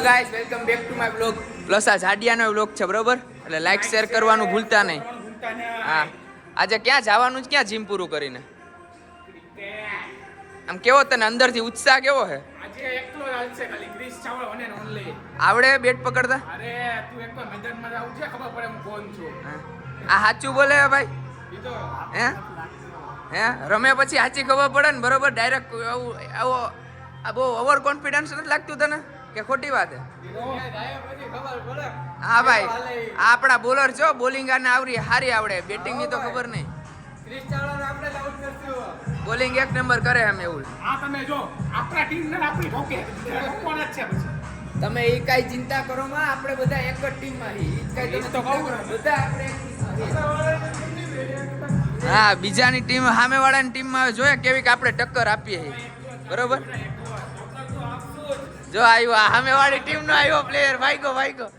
guys welcome back to my blog plus આ જાડિયાનો blog છે બરોબર એટલે લાઈક શેર કરવાનું ભૂલતા નહીં હા આજે ક્યાં જવાનું છે ક્યાં જીમ પૂરું કરીને આમ કેવો તને અંદરથી ઉત્સાહ કેવો છે આજે એકલો ચાલશે ખાલી ક્રિસ ચાવડા વને ઓનલી આવડે બેટ પકડતા અરે તું એકવાર મેદાનમાં આવું છે ખબર પડે હું કોણ છું આ સાચું બોલે ભાઈ ઈ તો હે હે રમે પછી સાચી ખબર પડે ને બરોબર ડાયરેક્ટ આવો આ બહુ ઓવર કોન્ફિડન્સ નથી લાગતું તને કે ખોટી વાત હે હા ભાઈ આ આપણા બોલર છો બોલિંગ આને આવરી હારી આવડે બેટિંગ ની તો ખબર નહીં ક્રિસ ચાવડાને આપણે જ આઉટ કરશું બોલિંગ એક નંબર કરે એમ એવું આ તમે જો આપણા ટીમ ને આપણી ઠોકે કોણ જ છે પછી તમે એ કાઈ ચિંતા કરો માં આપણે બધા એક જ ટીમ માં છીએ ઈ કાઈ તમે તો કહું બધા આપણે એક team માં હા બીજાની ટીમ સામેવાળાની ટીમમાં જોઈએ કેવી કે આપણે ટક્કર આપીએ બરોબર જો આવ્યો આ સામેવાળી ટીમ નો આવ્યો પ્લેયર ભાઈગો